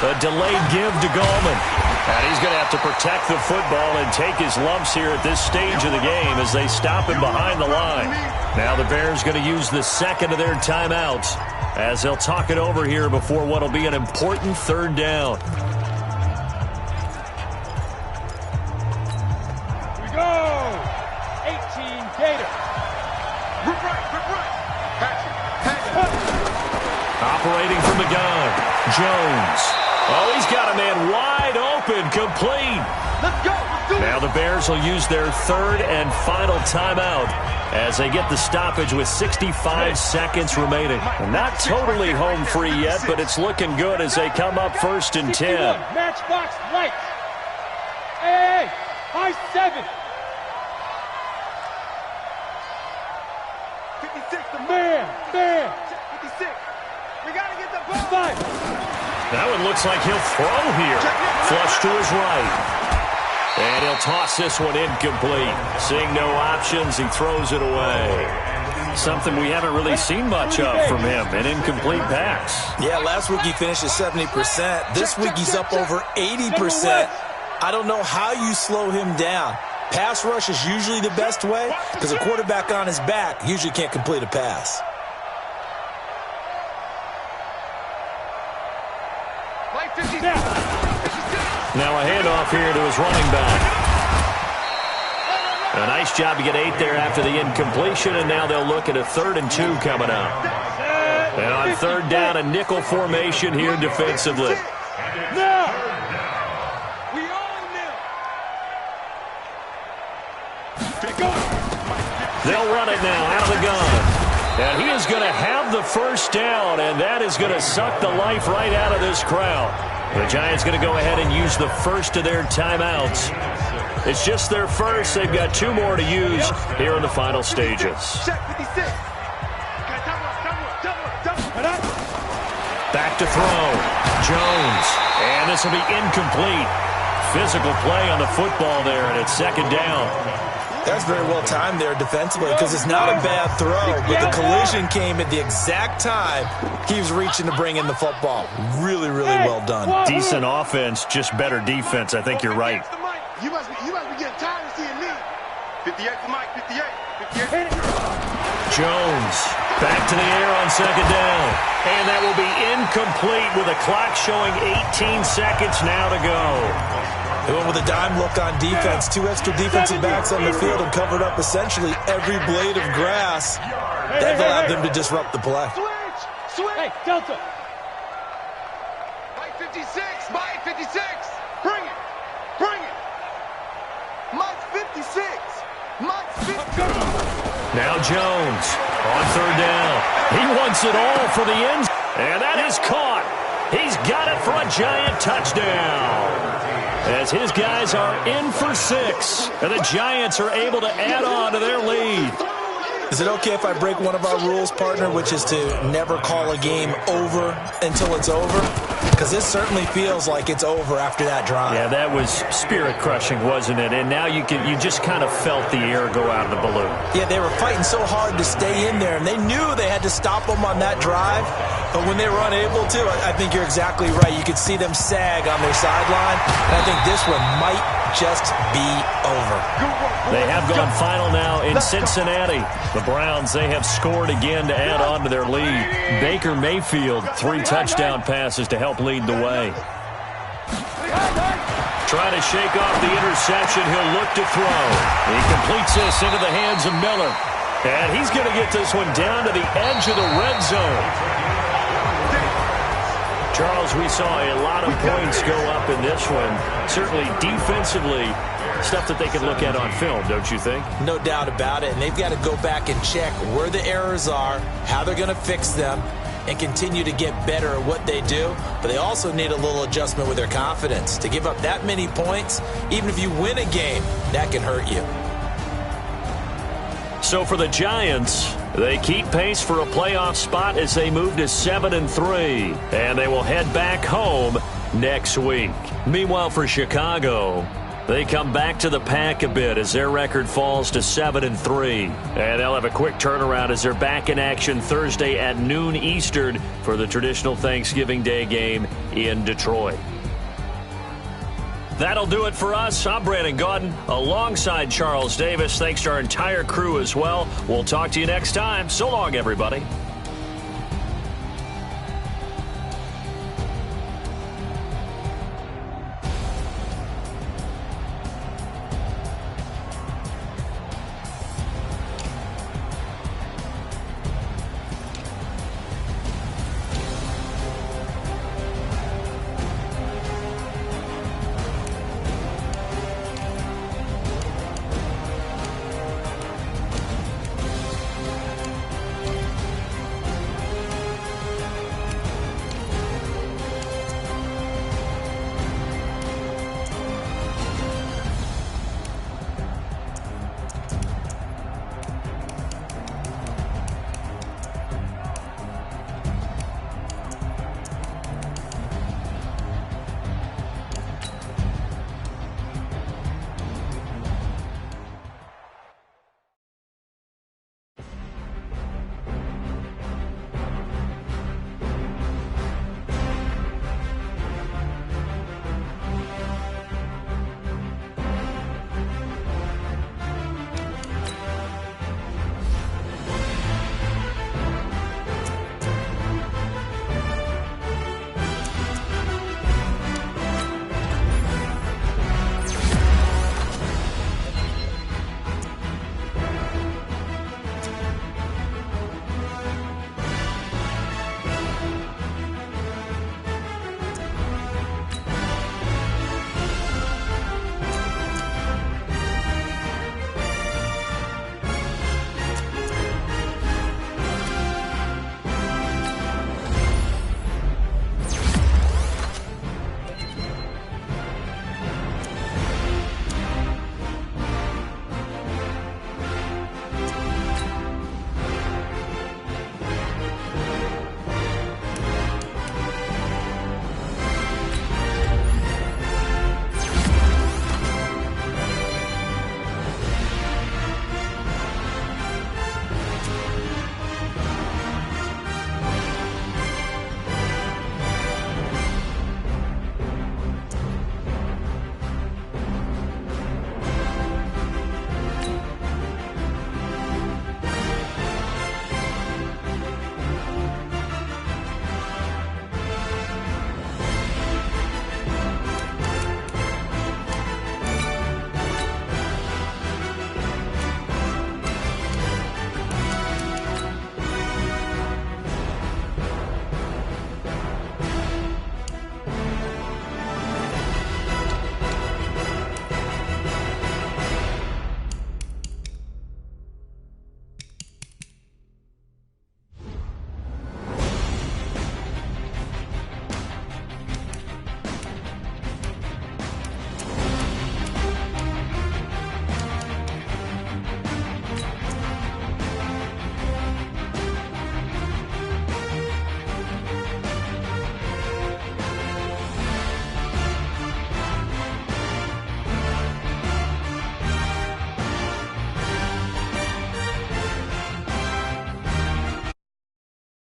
A delayed give to Gallman. And he's going to have to protect the football and take his lumps here at this stage of the game as they stop him behind the line. Now the Bears going to use the second of their timeouts as they'll talk it over here before what will be an important 3rd down. Here we go. 18 Gator. Rip right. Pass it. Operating from the gun. Jones. Oh, he's got a man wide open, complete. Let's go. Let's do it. Now the Bears will use their 3rd and final timeout as they get the stoppage with 65 seconds remaining. Not totally home free yet, but it's looking good as they come up 1st and 10. Matchbox lights. Hey, high 7. 56. The Man. 56. We got to get the ball. 5. That one looks like he'll throw here. Flush to his right. And he'll toss this one incomplete. Seeing no options, he throws it away. Something we haven't really seen much of from him, an incomplete pass. Yeah, last week he finished at 70%. This week he's up over 80%. I don't know how you slow him down. Pass rush is usually the best way because a quarterback on his back usually can't complete a pass. Now a handoff here to his running back. A nice job to get 8 there after the incompletion, and now they'll look at a 3rd and 2 coming up. And on 3rd down, a nickel formation here defensively. They'll run it now out of the gun. And he is going to have the 1st down, and that is going to suck the life right out of this crowd. The Giants going to go ahead and use the 1st of their timeouts. It's just their 1st. They've got 2 more to use here in the final stages. Back to throw. Jones. And this will be incomplete. Physical play on the football there, and it's 2nd down. That's very well timed there defensively because it's not a bad throw, but the collision came at the exact time he was reaching to bring in the football. Really well done. Decent offense, just better defense. I think you're right. You must be getting tired of seeing me. 58 to Mike, 58. Jones back to the air on 2nd down. And that will be incomplete with a clock showing 18 seconds now to go. They went with a dime look on defense. 2 extra defensive backs on the field and covered up essentially every blade of grass. That allowed them to disrupt the play. Switch. Hey, Delta. Mike 56. Mike 56. Bring it. Mike 56. Mike 56. Now Jones on 3rd down. He wants it all for the end. And that is caught. He's got it for a Giant touchdown. As his guys are in for 6. And the Giants are able to add on to their lead. Is it okay if I break one of our rules, partner, which is to never call a game over until it's over? Because this certainly feels like it's over after that drive. Yeah, that was spirit-crushing, wasn't it? And now you just kind of felt the air go out of the balloon. Yeah, they were fighting so hard to stay in there, and they knew they had to stop them on that drive. But when they were unable to, I think you're exactly right. You could see them sag on their sideline, and I think this one might just be over. They have gone final now in Cincinnati. The Browns, they have scored again to add on to their lead. Baker Mayfield, 3 touchdown passes to help lead the way. Trying to shake off the interception. He'll look to throw. He completes this into the hands of Miller. And he's going to get this one down to the edge of the red zone. Charles, we saw a lot of points go up in this one. Certainly defensively, stuff that they can look at on film, don't you think? No doubt about it. And they've got to go back and check where the errors are, how they're going to fix them, and continue to get better at what they do. But they also need a little adjustment with their confidence. To give up that many points, even if you win a game, that can hurt you. So for the Giants, they keep pace for a playoff spot as they move to 7-3, and they will head back home next week. Meanwhile, for Chicago, they come back to the pack a bit as their record falls to 7-3. And they'll have a quick turnaround as they're back in action Thursday at noon Eastern for the traditional Thanksgiving Day game in Detroit. That'll do it for us. I'm Brandon Gaudin alongside Charles Davis. Thanks to our entire crew as well. We'll talk to you next time. So long, everybody.